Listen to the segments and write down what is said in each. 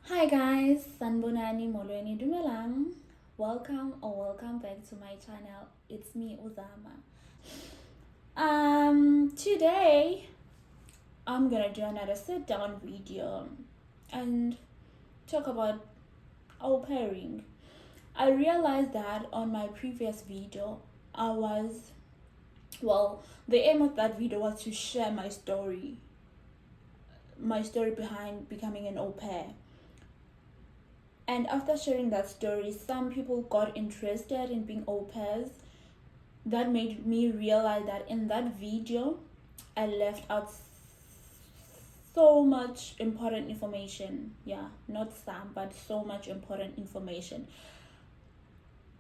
Hi guys, Sanbonani Molweni Dumelang. Welcome back to my channel. It's me Uzama. Today I'm gonna do another sit down video and talk about au pairing. I realized that on my previous video the aim of that video was to share my story behind becoming an au pair. And after sharing that story, some people got interested in being au pairs. That made me realize that in that video, I left out so much important information. Yeah, not some, but so much important information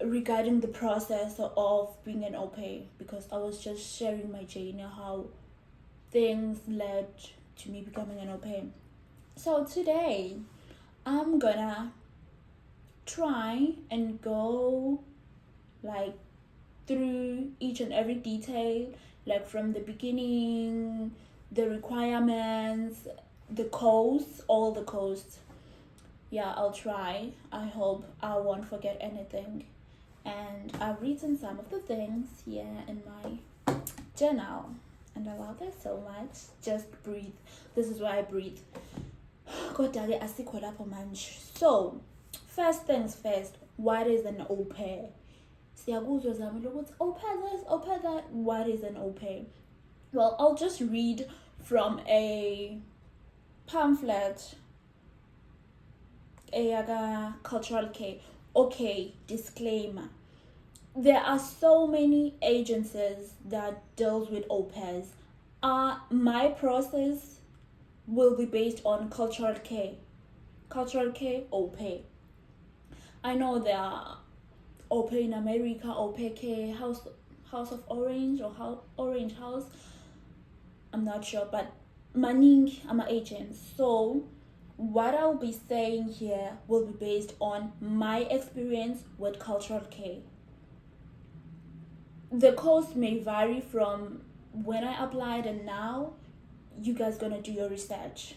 regarding the process of being an au pair, because I was just sharing my journey, how things led to me becoming an au pair. So today, I'm gonna try and go like through each and every detail, like from the beginning, the requirements, the costs, all the costs. Yeah, I'll try. I hope I won't forget anything. And I've written some of the things here in my journal. And I love it so much. Just breathe. This is why I breathe. So, first things first, what is an au pair? What is an au pair? Well, I'll just read from a pamphlet, a cultural care. Okay, disclaimer. There are so many agencies that deals with au pairs. My process will be based on cultural care, au pair. I know there are au pair in America, au pair care, House of Orange or Orange House. I'm not sure, but maning I'm an agent. So what I'll be saying here will be based on my experience with cultural care. The cost may vary from when I applied and now. You guys gonna do your research.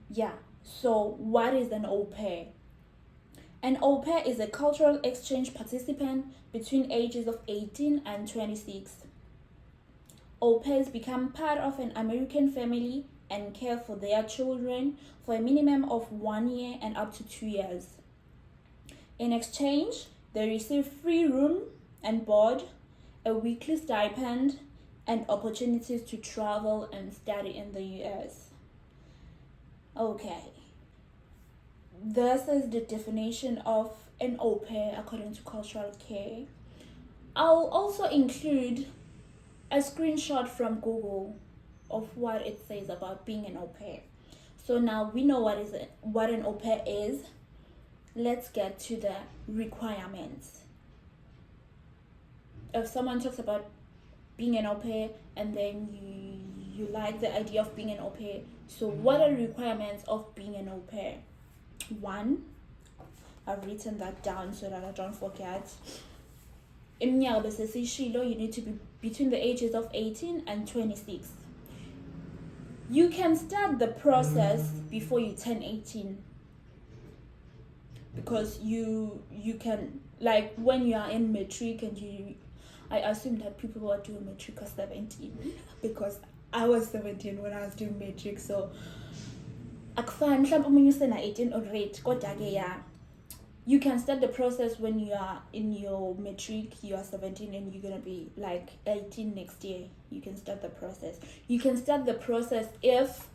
Yeah, so what is an au pair? An au pair is a cultural exchange participant between ages of 18 and 26. Au pairs become part of an American family and care for their children for a minimum of 1 year and up to 2 years. In exchange, they receive free room and board, a weekly stipend, and opportunities to travel and study in the US. Okay, this is the definition of an au pair according to cultural care. I'll also include a screenshot from Google of what it says about being an au pair. So now we know what an au pair is. Let's get to the requirements. If someone talks about being an au pair and then you like the idea of being an au pair, so what are the requirements of being an au pair? 1, I've written that down so that I don't forget. You need to be between the ages of 18 and 26. You can start the process before you turn 18, because you can, like when you are in matric and I assume that people who are doing matric are 17 because I was 17 when I was doing matric. So akufani mhlawumbe umunye usena 18 already, kodwa ke yeah, you can start the process when you are in your matric. You are 17 and you're gonna be like 18 next year. You can start the process. You can start the process if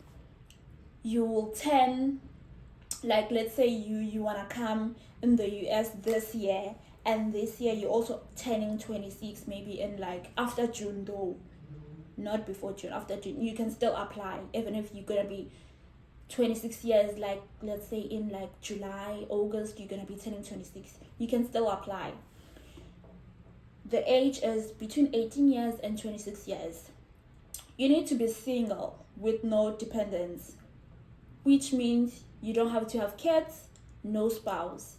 you will turn, like let's say you wanna come in the US this year, and this year you're also turning 26, maybe in like after June though, not before June, after June. You can still apply even if you're gonna be 26 years, like let's say in like July, August, you're gonna be turning 26. You can still apply. The age is between 18 years and 26 years. You need to be single with no dependents, which means you don't have to have kids, no spouse,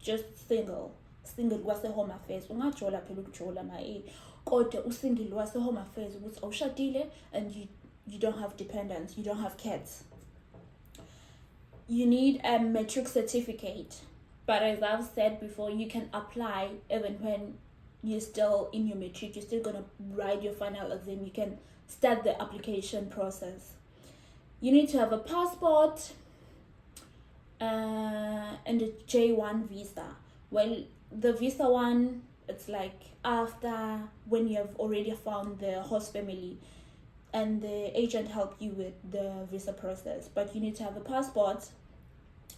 just single wase-home affairs. Ungajola phela ukujola kodwa usingle wase-home affairs ukuthi awushadile and you don't have dependents, you don't have kids. you need a matric certificate. But as I've said before, you can apply even when you're still in your matric. You're still gonna write your final exam. You can start the application process. You need to have a passport and a J1 visa. Well, the visa one, it's like after when you have already found the host family and the agent help you with the visa process. But you need to have a passport.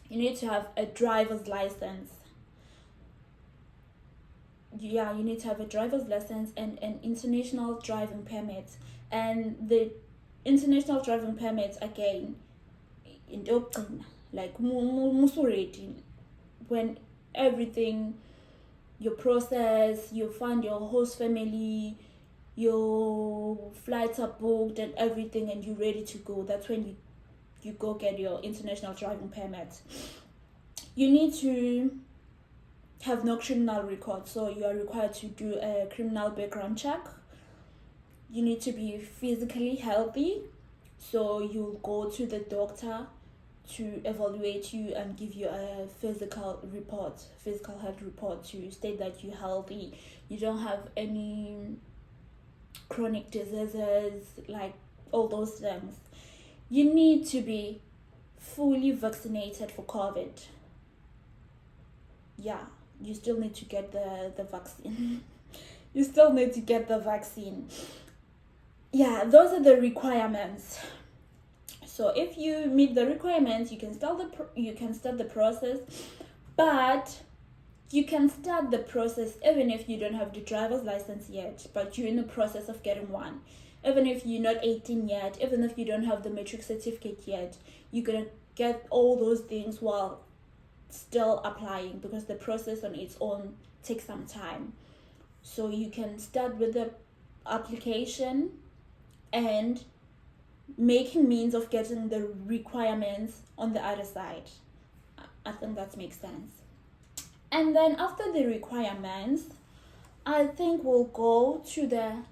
You need to have a driver's license. Yeah, you need to have a driver's license and an international driving permit. And the international driving permit, again, in like when everything, your process, you find your host family, your flights are booked and everything, and you're ready to go, that's when you go get your international driving permit. You need to have no criminal record, so you are required to do a criminal background check. You need to be physically healthy, so you'll go to the doctor to evaluate you and give you a physical health report to state that you're healthy, you don't have any chronic diseases, like all those things. You need to be fully vaccinated for COVID. Yeah, you still need to get the vaccine. You still need to get the vaccine. Yeah, those are the requirements. So if you meet the requirements, you can start the process. But you can start the process even if you don't have the driver's license yet, but you're in the process of getting one. Even if you're not 18 yet, even if you don't have the matric certificate yet, you're gonna get all those things while still applying, because the process on its own takes some time. So you can start with the application and making means of getting the requirements on the other side. I think that makes sense. And then after the requirements, I think we'll go to the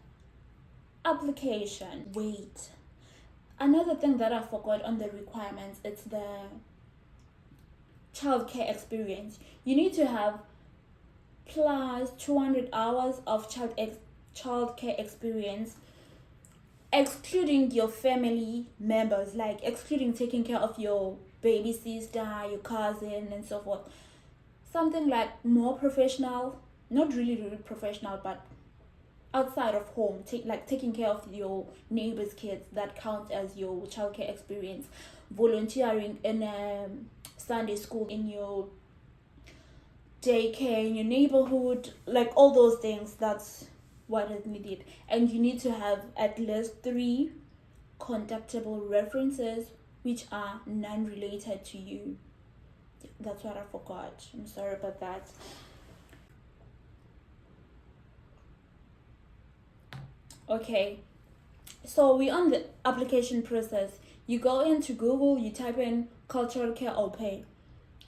application. Wait, another thing that I forgot on the requirements, it's the childcare experience. You need to have plus 200 hours of childcare experience, excluding your family members, like excluding taking care of your baby sister, your cousin, and so forth. Something like more professional, not really professional, but outside of home, taking care of your neighbor's kids, that counts as your childcare experience. Volunteering in a Sunday school, in your daycare, in your neighborhood, like all those things, that's what is needed. And you need to have at least 3 contactable references which are non-related to you. That's what I forgot. I'm sorry about that. Okay, so we're on the application process. You go into Google, you type in cultural care au pair,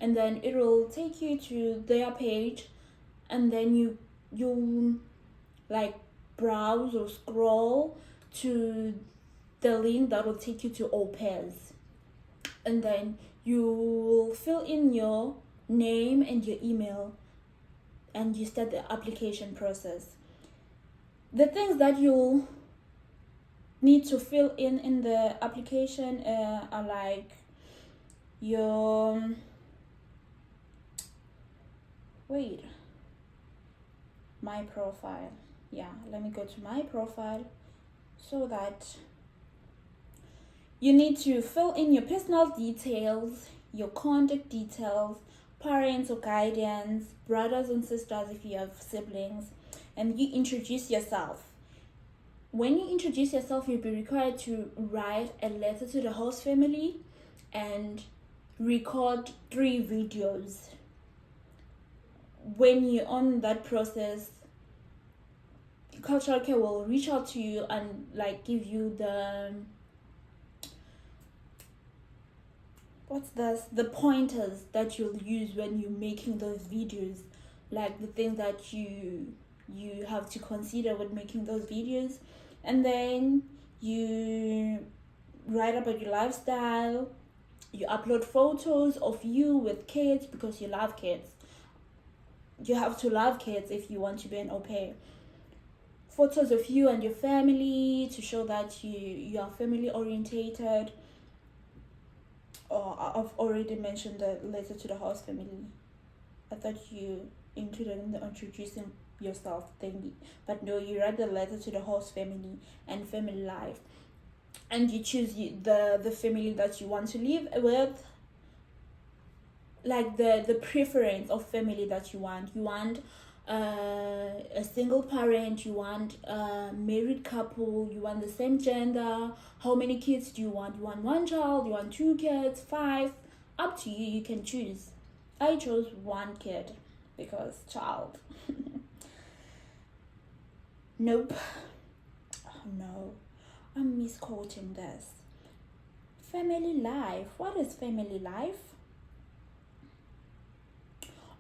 and then it will take you to their page, and then you like browse or scroll to the link that will take you to au pairs, and then you will fill in your name and your email, and you start the application process. The things that you'll need to fill in the application are like your my profile. Yeah, let me go to my profile, so that you need to fill in your personal details, your contact details, parents or guardians, brothers and sisters if you have siblings, and you introduce yourself. When you introduce yourself, you'll be required to write a letter to the host family and record 3 videos. When you're on that process, cultural care will reach out to you and like give you the pointers that you'll use when you're making those videos, like the things that you have to consider when making those videos. And then you write about your lifestyle, You upload photos of you with kids because you love kids. You have to love kids if you want to be an au pair. Photos of you and your family to show that you are family orientated. Or I've already mentioned the letter to the host family. I thought you included in the introducing yourself thingy, but no, you write the letter to the host family and family life, and you choose the family that you want to live with, like the preference of family that you want. You want a single parent, you want a married couple, you want the same gender. How many kids do you want? You want one child, you want 2 kids, 5? Up to you, you can choose. I chose 1 kid because child. Nope. Oh no, I'm misquoting this. Family life. What is family life?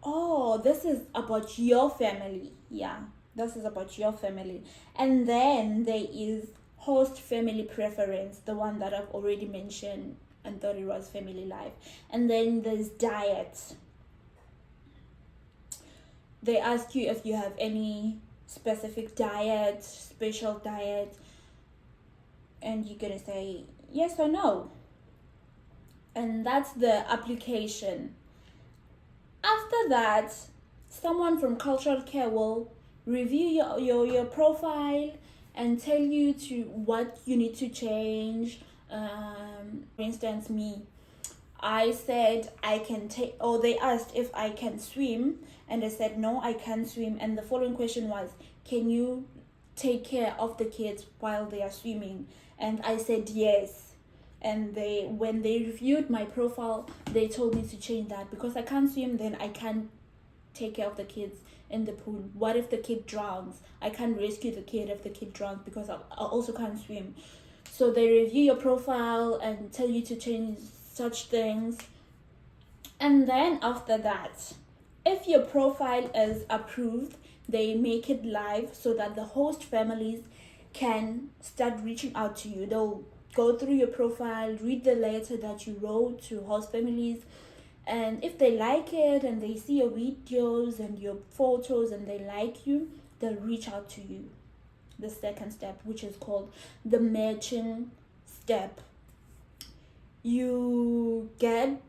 Oh, this is about your family. Yeah, this is about your family. And then there is host family preference, the one that I've already mentioned and thought it was family life. And then there's diet. They ask you if you have any specific diet, special diet, and you're gonna say yes or no. And that's the application. After that, someone from cultural care will review your profile and tell you to what you need to change. For instance, me, I said I can take, or they asked if I can swim, and I said no, I can't swim. And the following question was, can you take care of the kids while they are swimming? And I said yes. And when they reviewed my profile, they told me to change that, because I can't swim, then I can't take care of the kids in the pool. What if the kid drowns? I can't rescue the kid if the kid drowns, because I also can't swim. So they review your profile and tell you to change such things. And then after that, if your profile is approved, they make it live so that the host families can start reaching out to you. They'll go through your profile, read the letter that you wrote to host families, and if they like it and they see your videos and your photos and they like you, they'll reach out to you. The second step, which is called the matching step. You get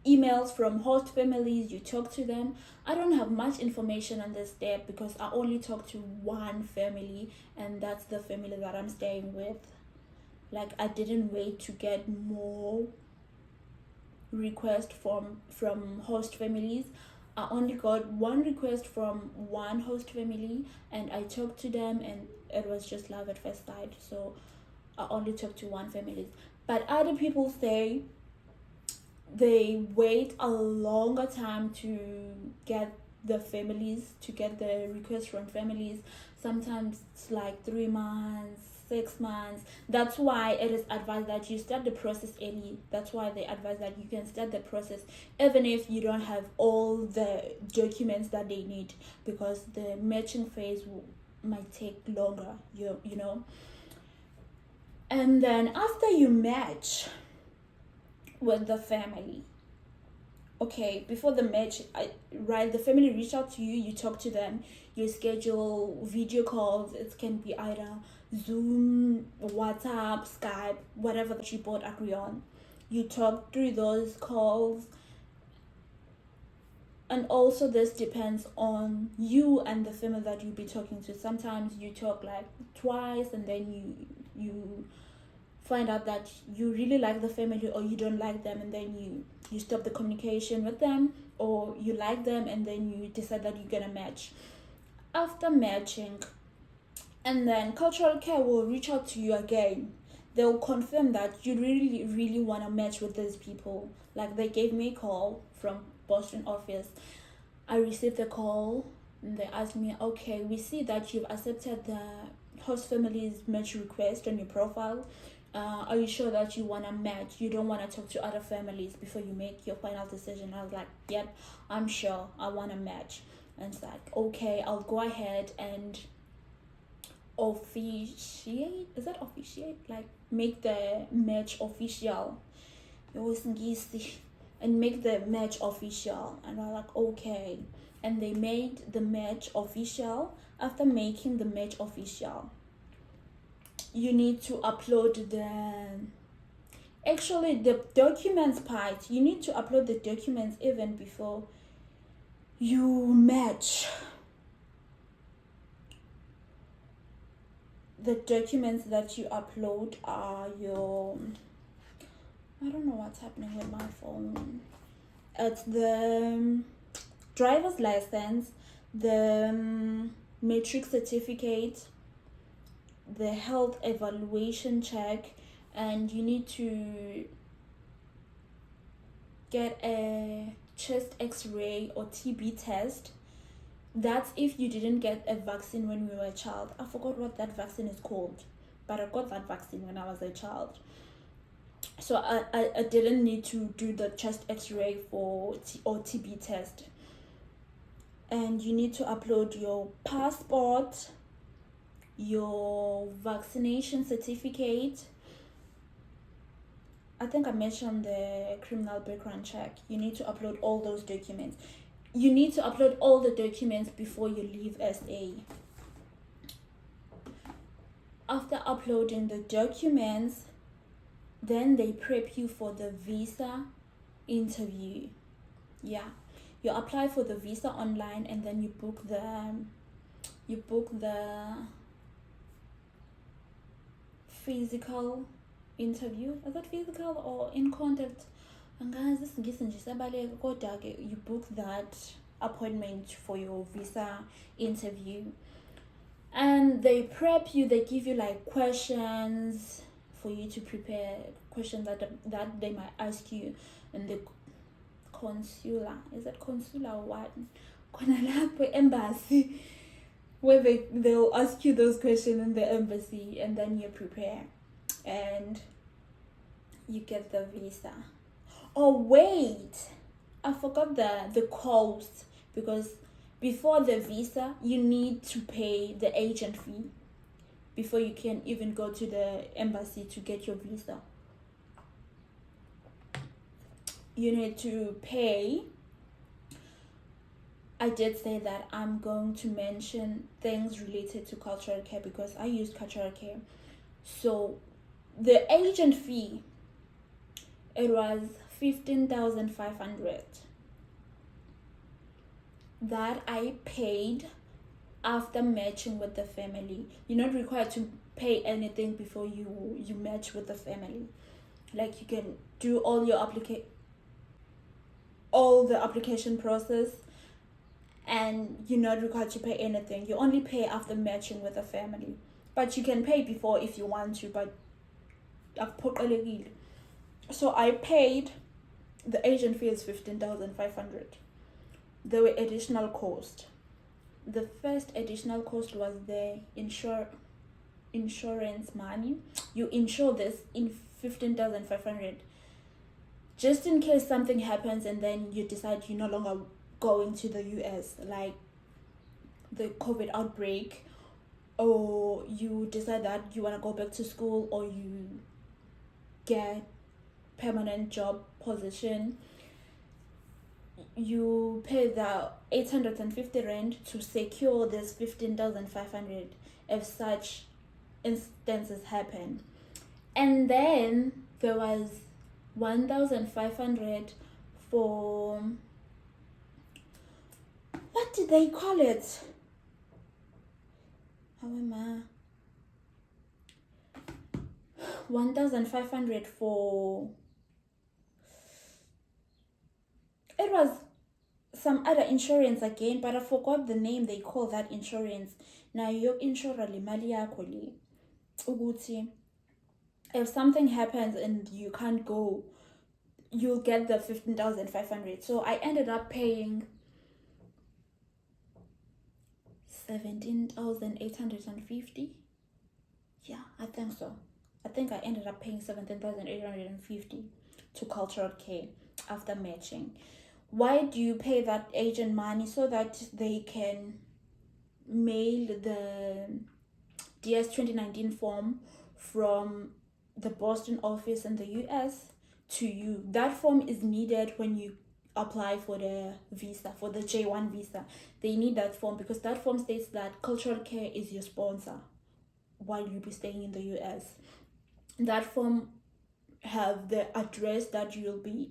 emails from host families, you talk to them. I don't have much information on this step because I only talk to 1 family, and that's the family that I'm staying with. Like, I didn't wait to get more requests from host families. I only got 1 request from 1 host family, and I talked to them, and it was just love at first sight. So I only talked to 1 family. But other people say they wait a longer time to get the families, to get the requests from families. Sometimes it's like 3 months, 6 months. That's why it is advised that you start the process early. That's why they advise that you can start the process even if you don't have all the documents that they need, because the matching phase might take longer, you know. And then after you match with the family, okay, before the match, the family reach out to you, you talk to them, you schedule video calls. It can be either Zoom, WhatsApp, Skype, whatever that you both agree on. You talk through those calls. And also this depends on you and the family that you'll be talking to. Sometimes you talk like twice, and then you find out that you really like the family or you don't like them, and then you stop the communication with them, or you like them and then you decide that you're gonna match. After matching, and then cultural care will reach out to you again. They'll confirm that you really want to match with these people. Like, they gave me a call from Boston office. I received a call and they asked me, okay, we see that you've accepted the host family's match request on your profile. Are you sure that you want to match? You don't want to talk to other families before you make your final decision? I was like, yep, I'm sure I want to match. And it's like, okay, I'll go ahead and officiate. Is that officiate? Like, make the match official. and make the match official. And we're like, okay. And they made the match official. After making the match official, you need to upload the documents part. You need to upload the documents even before you match. The documents that you upload are your, I don't know what's happening with my phone. It's the driver's license, the matric certificate, the health evaluation check, and you need to get a chest x-ray or TB test. That's if you didn't get a vaccine when you were a child. I forgot what that vaccine is called, but I got that vaccine when I was a child. So I didn't need to do the chest x-ray or TB test. And you need to upload your passport, your vaccination certificate. I think I mentioned the criminal background check. You need to upload all those documents. You need to upload all the documents before you leave SA. After uploading the documents, then they prep you for the visa interview. Yeah, you apply for the visa online, and then you book the physical interview. Is that physical or in contact? You book that appointment for your visa interview, and they prep you. They give you like questions for you to prepare, questions that they might ask you in the consular. Is it consular or what? Embassy, where they'll ask you those questions in the embassy, and then you prepare and you get the visa. Oh wait, I forgot the cost, because before the visa you need to pay the agent fee before you can even go to the embassy to get your visa. You need to pay. I did say that I'm going to mention things related to cultural care because I use cultural care. So the agent fee, it was 15,500 that I paid after matching with the family. You're not required to pay anything before you match with the family. Like, you can do all the application process, and you're not required to pay anything. You only pay after matching with the family, but you can pay before if you want to. But so I paid. The agent fee is 15,500. There were additional costs. The first additional cost was the insurance money. You insure this in 15,500, just in case something happens and then you decide you're no longer going to the US, like the COVID outbreak, or you decide that you want to go back to school, or you get permanent job position. You pay the 850 rand to secure this 15,500 if such instances happen. And then there was 1,500 for, what did they call it? How am I? 1,500 for, it was some other insurance again, but I forgot the name they call that insurance. Now you insure mali yakho le ukuthi if something happens and you can't go, you'll get the 15,500. So I ended up paying 17,850. Yeah, I think so. I think I ended up paying 17,850 to cultural care after matching. Why do you pay that agent money? So that they can mail the DS 2019 form from the Boston office in the US to you. That form is needed when you apply for the visa, for the J1 visa. They need that form because that form states that cultural care is your sponsor while you be staying in the US. That form have the address that you'll be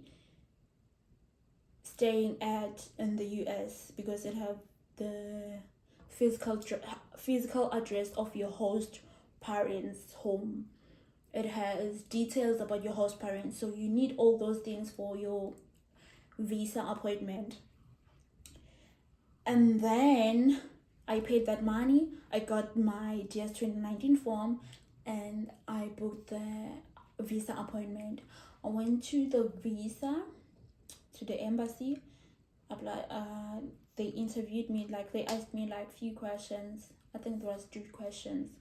staying at in the US because it have the physical address of your host parents' home. It has details about your host parents, so you need all those things for your visa appointment. And then I paid that money. I got my DS 2019 form and I booked the visa appointment. I went to the visa, to the embassy. They interviewed me, like they asked me like few questions. I think there was 2 questions.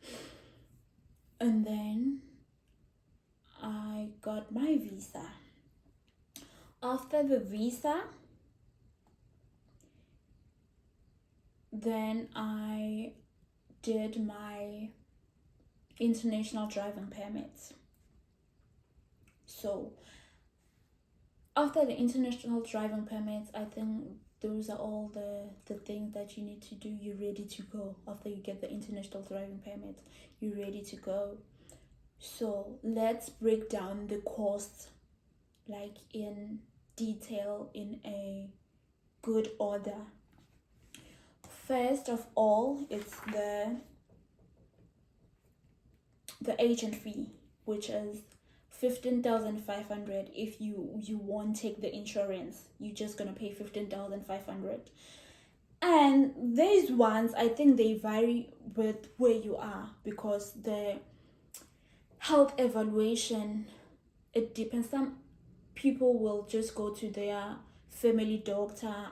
And then I got my visa. After the visa, then I did my international driving permits. So after the international driving permits, I think those are all the things that you need to do. You're ready to go. After you get the international driving permit, you're ready to go. So let's break down the costs like in detail, in a good order. First of all, it's the agent fee, which is 15,500. If you won't take the insurance, you're just gonna pay 15,500. And these ones, I think they vary with where you are because the health evaluation, it depends. Some people will just go to their family doctor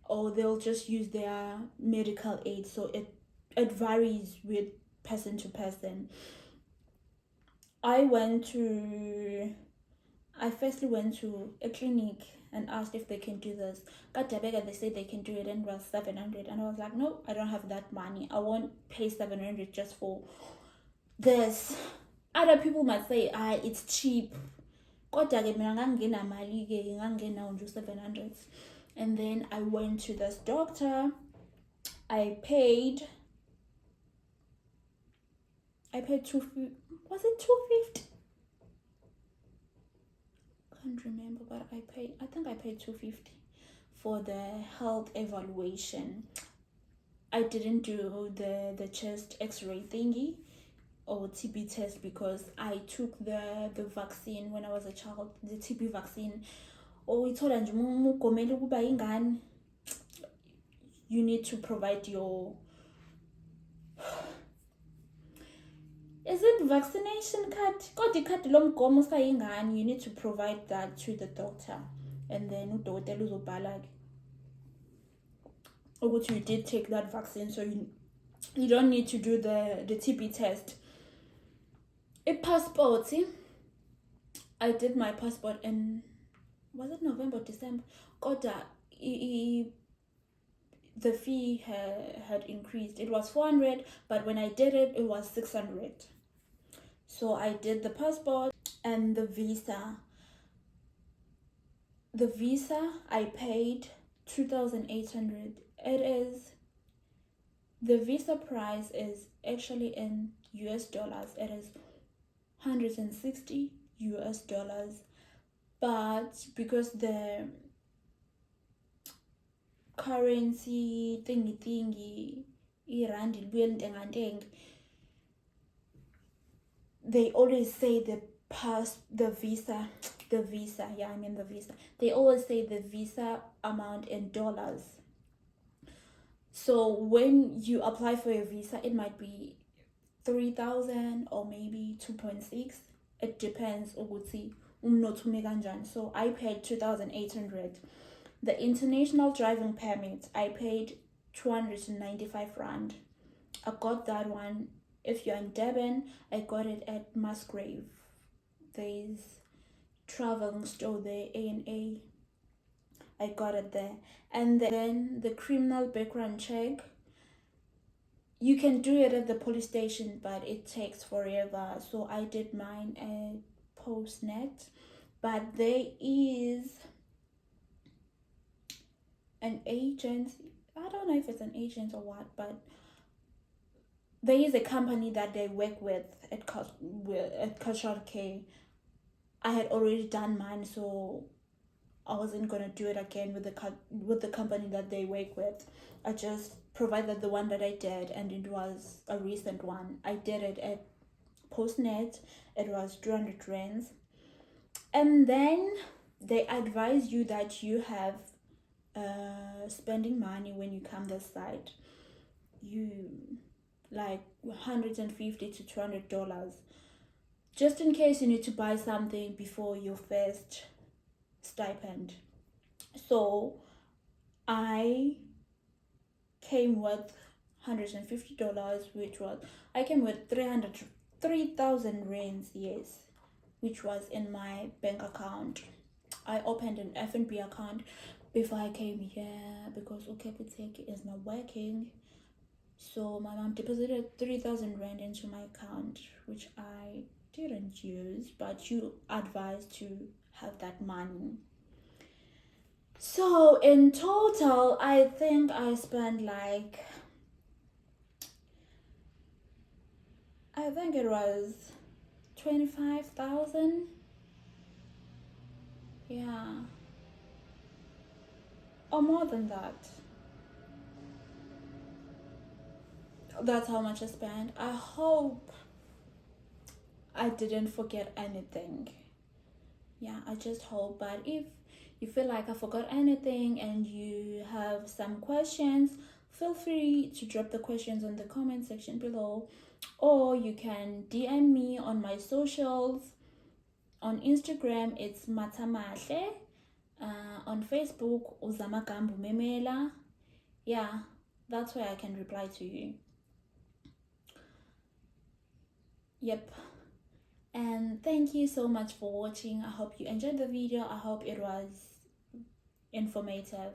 or they'll just use their medical aid, so it varies with person to person. I firstly went to a clinic and asked if they can do this. Kadabega, they said they can do it, and it was 700, and I was like, no, I don't have that money. I won't pay 700 just for this. Other people might say, it's cheap. Kodwa-ke mina ngangingenamali-ke, ngangingenawo nje 700. And then I went to this doctor. I paid 250. Was it 250? Can't remember, but I think I paid 250 for the health evaluation. I didn't do the chest x-ray thingy or TB test because I took the vaccine when I was a child, the TB vaccine. You need to provide your, is it vaccination card? You need to provide that to the doctor, and then you did take that vaccine, so you don't need to do the TB test. A passport, I did my passport in, was it November, December? The fee had increased. It was 400, but when I did it, it was 600. So I did the passport and the visa. The visa, I paid 2,800. The visa price is actually in US dollars. It is 160 US dollars. But because the currency thingy, they always say the visa. They always say the visa amount in dollars. So when you apply for a visa, it might be 3,000 or maybe 2.6. It depends. So I paid 2,800. The international driving permit, I paid 295 rand. I got that one. If you're in Durban, I got it at Musgrave. There's traveling store there, A&A. I got it there. And then the criminal background check, you can do it at the police station, but it takes forever. So I did mine at Postnet, but there is an agent. I don't know if it's an agent or what, but there is a company that they work with at Cultural Care. I had already done mine, so I wasn't gonna do it again with the company that they work with. I just provided the one that I did, and it was a recent one. I did it at Postnet. It was 200 rands, and then they advise you that you have spending money when you come this side. You like $150 to $200, just in case you need to buy something before your first stipend. So I came with $150, which was, I came with 3,000 rands, yes, which was in my bank account. I opened an F&B account before I came here because Capitec is not working. So my mom deposited 3,000 rand into my account, which I didn't use, but you advised to have that money. So in total, I think I spent like, I think it was 25,000. Yeah. Or more than that. That's how much I spent. I hope I didn't forget anything. Yeah, I just hope. But if you feel like I forgot anything and you have some questions, feel free to drop the questions on the comment section below, or you can DM me on my socials. On Instagram, it's Matamahle. On Facebook, Uzamagambu Memela. Yeah, that's where I can reply to you. Yep. And thank you so much for watching. I hope you enjoyed the video. I hope it was informative.